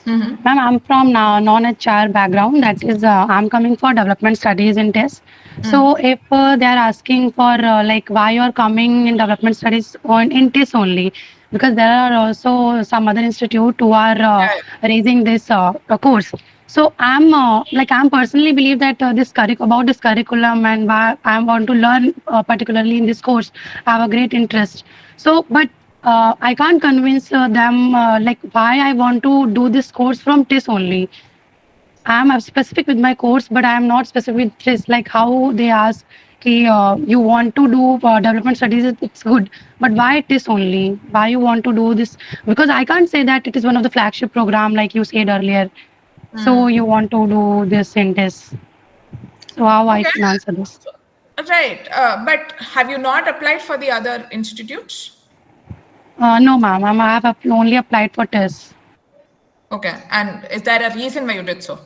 Ma'am, I'm from non-HR background. That is, I'm coming for development studies in TISS. So if they are asking for like why you are coming in development studies in TISS only, because there are also some other institute who are raising this course. So I'm personally believe that about this curriculum and why I want to learn particularly in this course. I have a great interest. So, but I can't convince them like why I want to do this course from TISS only. I am specific with my course, but I am not specific with TISS. Like how they ask, you want to do development studies, it's good, but why TISS only? Why you want to do this? Because I can't say that it is one of the flagship program like you said earlier. So you want to do this in TISS. So how I can answer this? Right. But have you not applied for the other institutes? No, ma'am. I have only applied for TISS. Okay. And is there a reason why you did so?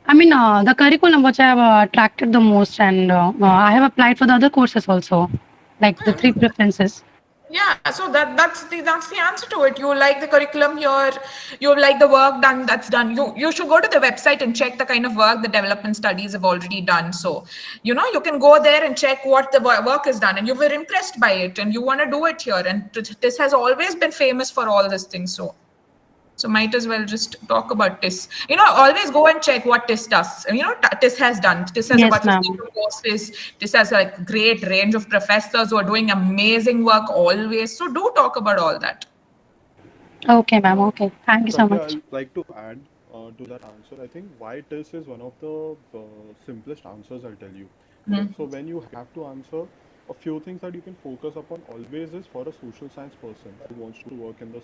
I mean, the curriculum which I have attracted the most, and I have applied for the other courses also, like the 3 preferences. Yeah, so that's the answer to it. You like the curriculum here, you like the work that's done. You should go to the website and check the kind of work the development studies have already done. So, you can go there and check what the work is done, and you were impressed by it, and you want to do it here. And this has always been famous for all these things. So might as well just talk about TISS. Always go and check what TISS does. TISS has done. TISS has about 52 courses. TISS has a great range of professors who are doing amazing work always. So do talk about all that. Okay, ma'am. Okay. Thank you so much. I'd like to add to that answer. I think why TISS is one of the simplest answers, I'll tell you. So when you have to answer, a few things that you can focus upon always is for a social science person who wants to work in the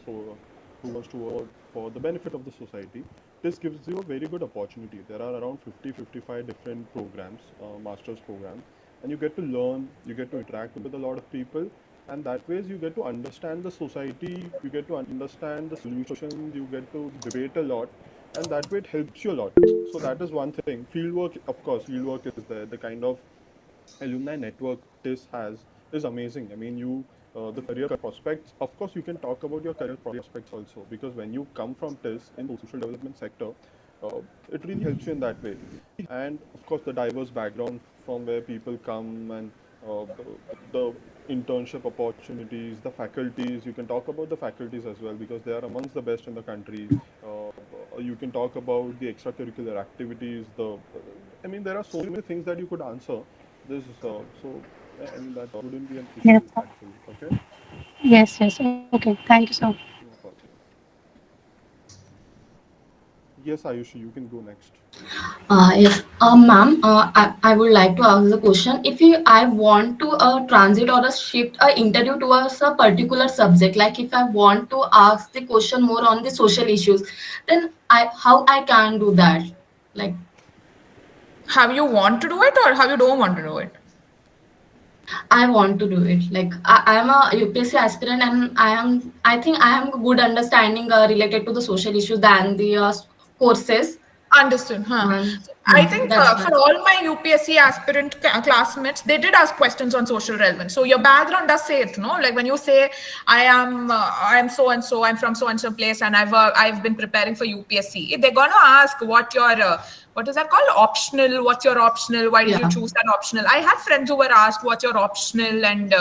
who wants to work for the benefit of the society. This gives you a very good opportunity. There are around 55 different programs, master's programs, and you get to learn, you get to interact with a lot of people, and that ways you get to understand the society, you get to understand the solutions, you get to debate a lot, and that way it helps you a lot. So that is one thing. Fieldwork, of course, fieldwork is there. The kind of alumni network TISS has is amazing. I mean, the career prospects, of course, you can talk about your career prospects also, because when you come from TISS in the social development sector, it really helps you in that way. And of course, the diverse background from where people come, and the internship opportunities, the faculties, you can talk about the faculties as well, because they are amongst the best in the country. You can talk about the extracurricular activities, I mean, there are so many things that you could answer. This is I mean, that wouldn't be an issue, Yes. actually. Okay? Yes. Okay. Thank you so much. Yes, Ayushi, you can go next. Yes, ma'am, I would like to ask the question. If I want to transit or shift a interview towards a particular subject, like if I want to ask the question more on the social issues, then how I can do that? Like, How you want to do it or how you don't want to do it? I want to do it. Like, I am a UPSC aspirant, and I think I am good understanding related to the social issues than the courses. Understood, huh? And I think that's why. for all my UPSC aspirant classmates, they did ask questions on social relevance. So your background does say it, no? Like when you say, I am so and so, I'm from so and so place, and I've been preparing for UPSC. They're gonna ask what your what is that called? Optional. What's your optional? Why did you choose that optional? I had friends who were asked what's your optional and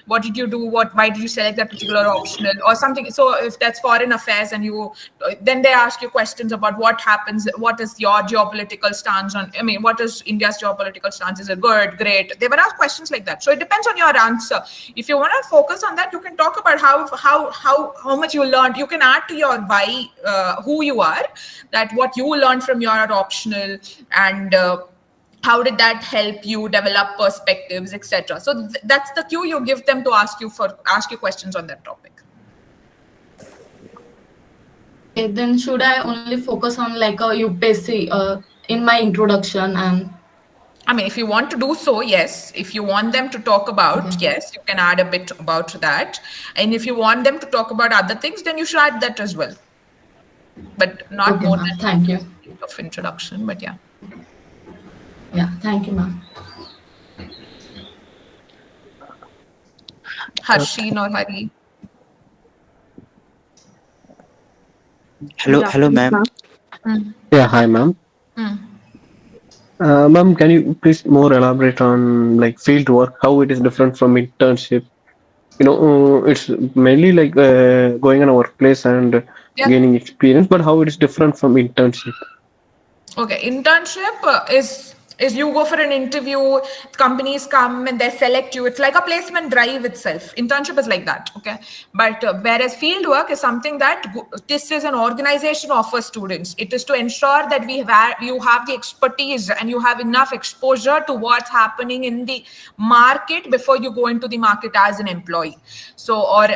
what did you do? Why did you select that particular optional or something? So if that's foreign affairs and then they ask you questions about what happens, what is your geopolitical stance on? I mean, what is India's geopolitical stance? Is it good, great? They were asked questions like that. So it depends on your answer. If you want to focus on that, you can talk about how much you learned. You can add to your why, who you are, that what you learned from your optional and how did that help you develop perspectives, etc. So that's the cue you give them to ask you questions on that topic. Okay, then should I only focus on like a UPSC in my introduction? And I mean, if you want to do so, yes. If you want them to talk about, yes, you can add a bit about that. And if you want them to talk about other things, then you should add that as well. But not more than thank you. Of introduction, but yeah. Yeah, thank you, ma'am. Harsheen or Hari. Hello, ma'am. Yeah, hi, ma'am. Ma'am, can you please more elaborate on like field work, how it is different from internship? It's mainly like going in a workplace and gaining experience, but how it is different from internship? Okay, internship is you go for an interview, companies come and they select you. It's like a placement drive itself. Internship is like that, okay? But whereas field work is something that TISS is an organization offers students. It is to ensure that you have the expertise and you have enough exposure to what's happening in the market before you go into the market as an employee. So, or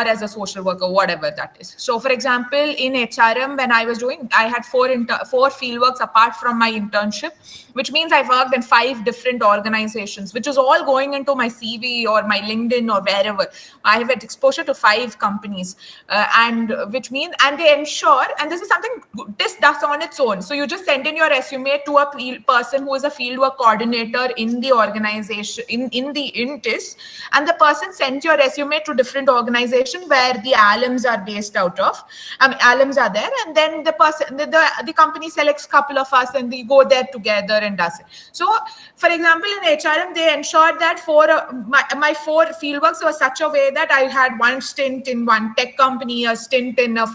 as a social worker, whatever that is. So, for example, in HRM, when I was doing, I had four fieldworks apart from my internship, which means I worked in 5 different organizations, which is all going into my CV or my LinkedIn or wherever. I have had exposure to 5 companies, and which means, and they ensure, and this is something TISS does on its own. So you just send in your resume to a person who is a fieldwork coordinator in the organization, in TISS, and the person sends your resume to different organizations where the alums are based out of. Alums are there, and then the company selects a couple of us and we go there together and does it. So, for example, in HRM, they ensured that my 4 fieldworks were such a way that I had one stint in one tech company, a stint in a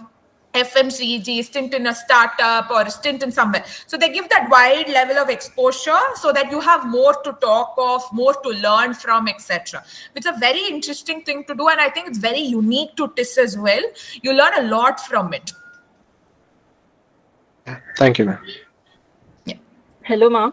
FMCG, stint in a startup, or a stint in somewhere. So they give that wide level of exposure so that you have more to talk of, more to learn from, etc. It's a very interesting thing to do, and I think it's very unique to TISS as well. You learn a lot from it. Thank you, ma'am. Yeah. Hello, ma'am.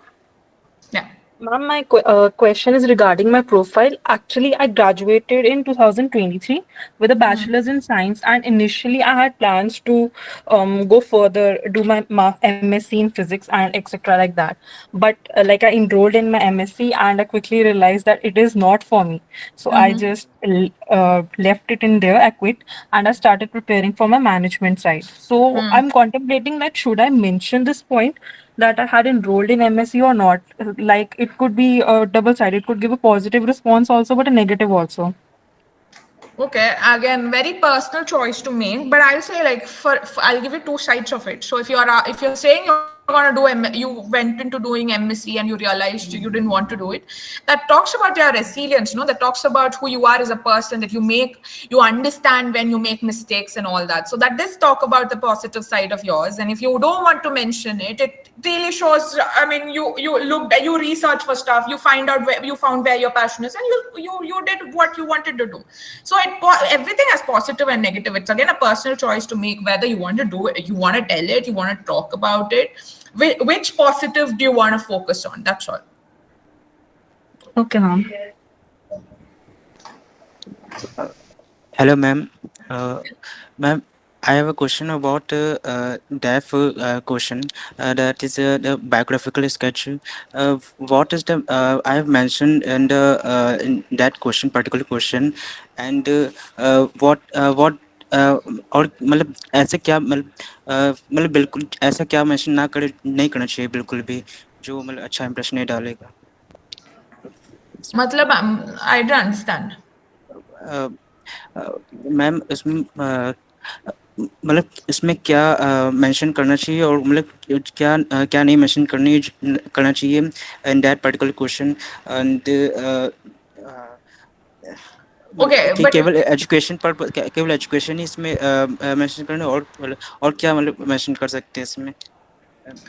Yeah. Ma'am, my question is regarding my profile. Actually, I graduated in 2023 with a bachelor's in science, and initially I had plans to go further, do my MSc in physics and etc. like that. But like I enrolled in my MSc and I quickly realized that it is not for me. So I just left it in there, I quit, and I started preparing for my management side. So I'm contemplating that should I mention this point that I had enrolled in MSc or not. Like it could be double sided. It could give a positive response also, but a negative also. Okay, again, very personal choice to make, but I'll say like for I'll give you 2 sides of it. So if you're saying you're going to do, you went into doing MSc and you realized you didn't want to do it. That talks about your resilience, that talks about who you are as a person, that you understand when you make mistakes and all that. So that does talk about the positive side of yours. And if you don't want to mention it, it really shows, you research for stuff, you found where your passion is, and you did what you wanted to do. So everything has positive and negative. It's again a personal choice to make whether you want to do it, you want to tell it, you want to talk about it. Which positive do you want to focus on? That's all. Okay, ma'am. Hello, ma'am. Ma'am, I have a question about DAF question. That is the biographical sketch. What is the I have mentioned in that question, particular question, and what और मतलब ऐसे क्या मतलब बिल्कुल ऐसा क्या mention नहीं करना चाहिए बिल्कुल भी जो मतलब अच्छा इंप्रेशन नहीं डालेगा. मतलब I don't understand. मैम इसमें मतलब इसमें क्या मेंशन करना चाहिए और मतलब क्या क्या नहीं मेंशन करना चाहिए in that particular question and Okay, केवल एजुकेशन पर केवल एजुकेशन ही इसमें मेंशन करना और क्या मतलब मेंशन कर सकते हैं इसमें.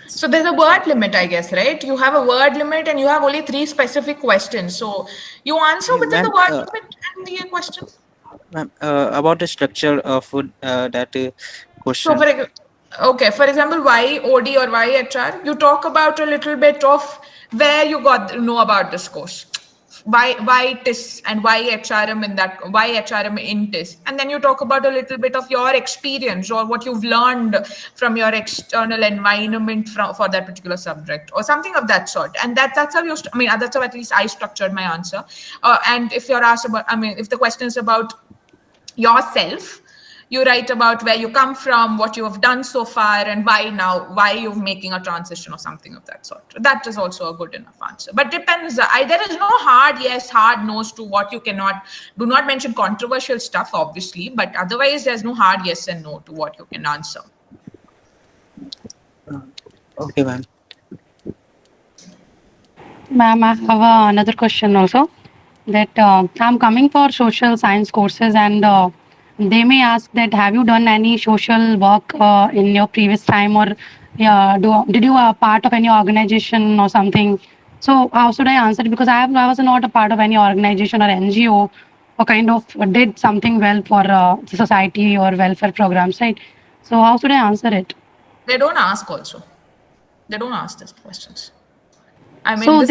So there's a word limit, I guess, right? You have a word limit and you have only 3 specific questions. So you answer within the word limit and the question. About the structure of that question. So for example, why OD or why HR? You talk about a little bit of where you got to know about this course. Why TISS and why HRM why HRM in TISS, and then you talk about a little bit of your experience or what you've learned from your external environment for that particular subject or something of that sort. And that's how that's how at least I structured my answer. And if you're asked about, if the question is about yourself, you write about where you come from, what you have done so far, and why you're making a transition or something of that sort. That is also a good enough answer. But depends. There is no hard yes, hard no's to what you cannot. Do not mention controversial stuff, obviously, but otherwise there's no hard yes and no to what you can answer. Okay, ma'am. Ma'am, I have another question also. That I'm coming for social science courses and they may ask that have you done any social work in your previous time or did you part of any organization or something? So how should I answer it? Because I was not a part of any organization or NGO or kind of did something well for the society or welfare programs, right? So how should I answer it? They don't ask also. They don't ask these questions. So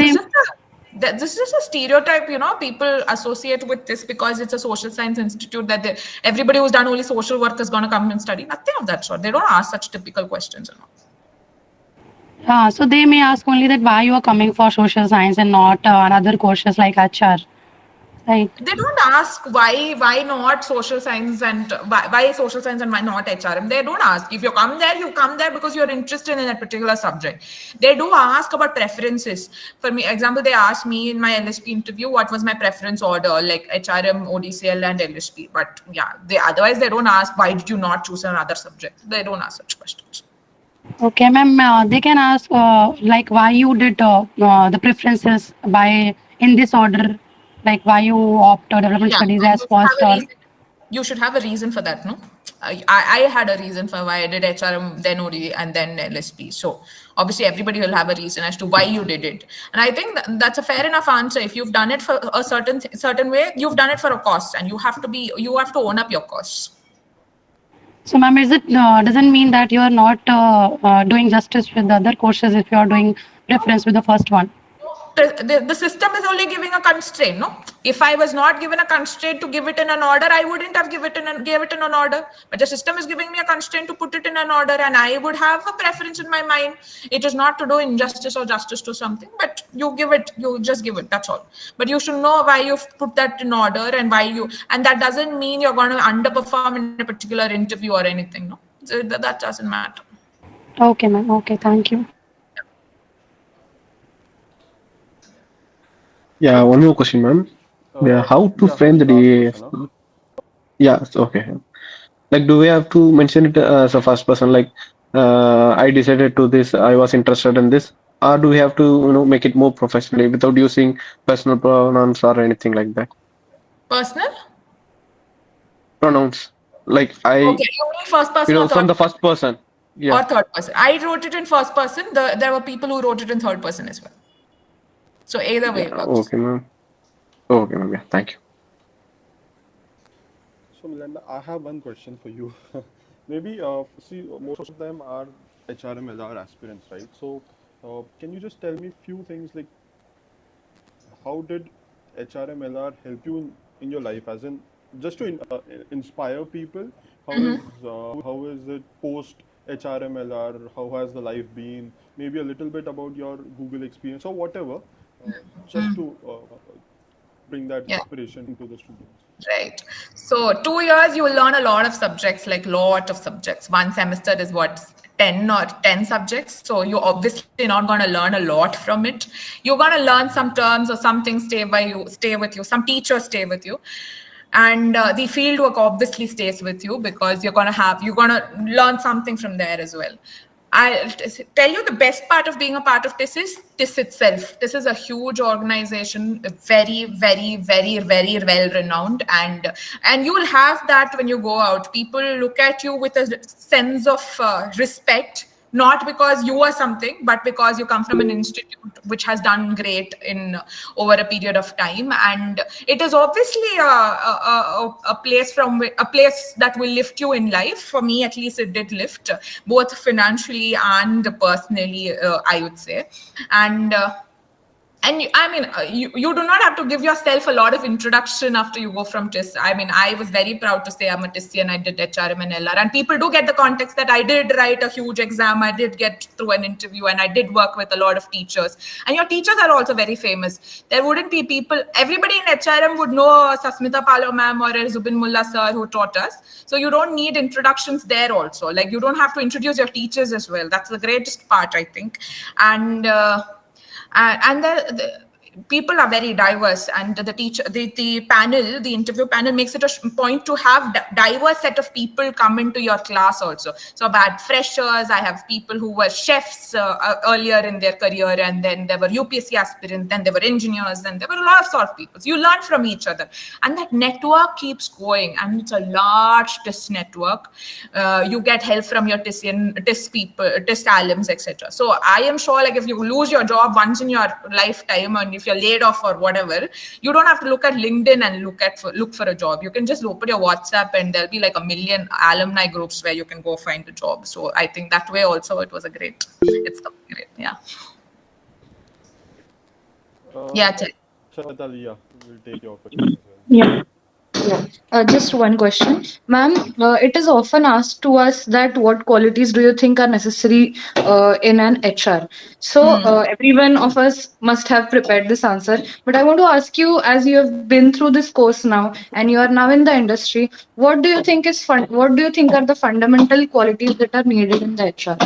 this is a stereotype, people associate with this because it's a social science institute that everybody who's done only social work is going to come and study. Nothing of that sort. They don't ask such typical questions and all. So they may ask only that why you are coming for social science and not other courses like HR. Right. They don't ask why not social science and why social science and why not HRM. They don't ask. If you come there because you're interested in that particular subject. They do ask about preferences. For me, example, they asked me in my LSP interview what was my preference order, like HRM, ODCL, and LSP. But yeah, otherwise they don't ask why did you not choose another subject. They don't ask such questions. Okay, ma'am. They can ask like why you did the preferences in this order. Like why you opt development studies as first or you should have a reason for that, no? I had a reason for why I did HRM, then OD, and then LSP. So obviously everybody will have a reason as to why you did it. And I think that's a fair enough answer. If you've done it for a certain way, you've done it for a cost, and you have to own up your costs. So, ma'am, doesn't mean that you are not doing justice with the other courses if you are doing preference with the first one? The system is only giving a constraint, no? If I was not given a constraint to give it in an order, I wouldn't have gave it in an order. But the system is giving me a constraint to put it in an order, and I would have a preference in my mind. It is not to do injustice or justice to something, but you just give it, that's all. But you should know why you've put that in order and and that doesn't mean you're going to underperform in a particular interview or anything, no? So that doesn't matter. Okay, ma'am. Okay, thank you. Yeah, one more question, ma'am. How to frame the day? Yeah, okay. Like, do we have to mention it as a first person? Like, I decided to this. I was interested in this. Or do we have to, make it more professionally without using personal pronouns or anything like that? Personal? Pronouns. Like Okay, you mean first person or from third the person? first person. Or Yeah. third person. I wrote it in first person. There were people who wrote it in third person as well. So either way Yeah. works. Okay, ma'am. Okay, ma'am. Yeah. Thank you. So, Milanda, I have one question for you. Maybe, see, most of them are HRM LR aspirants, right? So, can you just tell me few things like how did HRM LR help you in your life, as in just to inspire people? How is it post HRM LR? How has the life been? Maybe a little bit about your Google experience or whatever, just to bring that Yeah. inspiration to the students. Right. So 2 years, you will learn a lot of subjects, like lot of subjects. One semester is what, 10 subjects. So you're obviously not going to learn a lot from it. You're going to learn some terms or something stay with you. Some teachers stay with you. And the field work obviously stays with you because you're going to learn something from there as well. I'll tell you the best part of being a part of TISS is TISS itself. This is a huge organization, very, very, very, very well renowned, and you will have that when you go out. People look at you with a sense of respect, not because you are something, but because you come from an institute which has done great in over a period of time. And it is obviously a place that will lift you in life. For me, at least, it did lift both financially and personally, I would say. You do not have to give yourself a lot of introduction after you go from TISS. I mean, I was very proud to say I'm a TISS and I did HRM and LR. And people do get the context that I did write a huge exam. I did get through an interview and I did work with a lot of teachers. And your teachers are also very famous. There wouldn't be people, everybody in HRM would know Sasmita Palo ma'am or Zubin Mullah sir who taught us. So you don't need introductions there also. Like you don't have to introduce your teachers as well. That's the greatest part, I think. And the people are very diverse, and the panel, the interview panel makes it a point to have diverse set of people come into your class also. So I've had freshers, I have people who were chefs earlier in their career, and then there were UPSC aspirants, then there were engineers, then there were a lot of sort of people. So you learn from each other, and that network keeps going, and it's a large TISS network. You get help from your TISS people, TISS alums, etc. So I am sure, like, if you lose your job once in your lifetime, and if you're laid off or whatever, you don't have to look at LinkedIn and look for a job. You can just open your WhatsApp and there'll be like a million alumni groups where you can go find a job. So I think that way also it's great. Yeah. Yeah. Shatalia, we'll take your question as well. Yeah. Yeah. Just one question, ma'am. It is often asked to us that what qualities do you think are necessary in an HR? So every one of us must have prepared this answer. But I want to ask you, as you have been through this course now and you are now in the industry, what do you think is fun? What do you think are the fundamental qualities that are needed in the HR?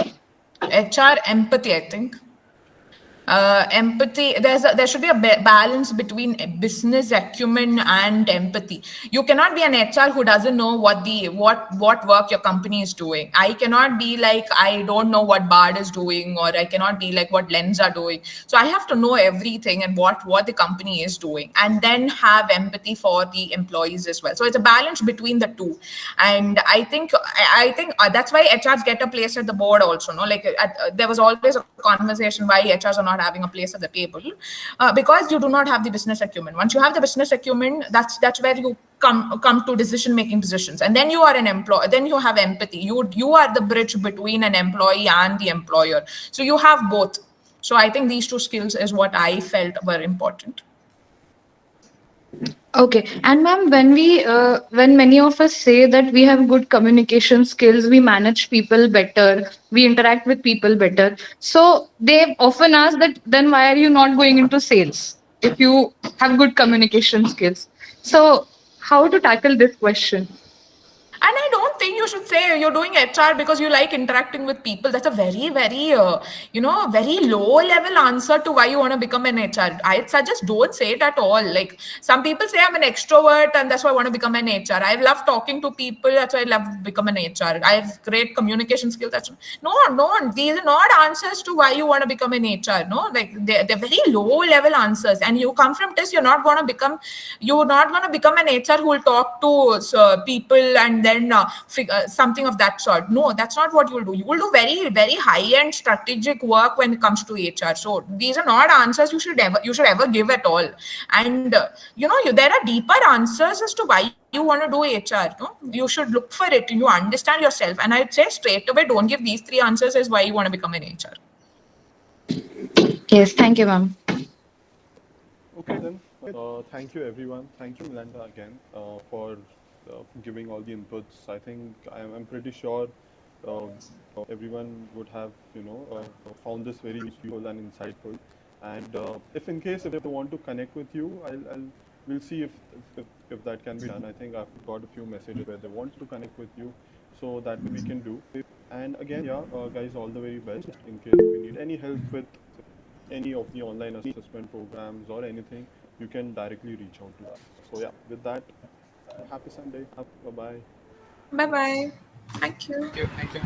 HR empathy, I think. Empathy, there should be a balance between business acumen and empathy. You cannot be an HR who doesn't know what work your company is doing. I cannot be like, I don't know what Bard is doing, or I cannot be like what Lens are doing. So I have to know everything and what the company is doing, and then have empathy for the employees as well. So it's a balance between the two. And I think that's why HRs get a place at the board also. No, like there was always a conversation why HRs are not having a place at the table, because you do not have the business acumen. Once you have the business acumen, that's where you come to decision-making positions, and then you are an employee. Then you have empathy. You are the bridge between an employee and the employer. So you have both. So I think these two skills is what I felt were important. Okay, and ma'am, when many of us say that we have good communication skills, we manage people better, we interact with people better. So they often ask that, then why are you not going into sales if you have good communication skills? So how to tackle this question? And I don't think you you should say you're doing HR because you like interacting with people. That's a very, very, very low level answer to why you want to become an HR. I suggest don't say it at all. Like some people say I'm an extrovert and that's why I want to become an HR. I love talking to people. That's why I love become an HR. I have great communication skills. No, these are not answers to why you want to become an HR. No, like they're very low level answers. And you come from TISS, you're not going to become an HR who will talk to people and then something of that sort. No, that's not what you will do. You will do very, very high end strategic work when it comes to HR. So these are not answers you should ever give at all. And there are deeper answers as to why you want to do HR. No, you should look for it. You understand yourself. And I'd say straight away, don't give these three answers as why you want to become an HR. Yes, thank you, ma'am. Okay then. Thank you everyone. Thank you Milanda again for giving all the inputs. I think I'm pretty sure uh, everyone would have found this very useful and insightful. And if they want to connect with you, I'll we'll see if that can be done. I think I've got a few messages where they want to connect with you, so that we can do. And again, yeah, guys, all the very best. In case you need any help with any of the online assessment programs or anything, you can directly reach out to us. So yeah, with that, happy Sunday. Bye bye. Bye bye. Thank you. Thank you.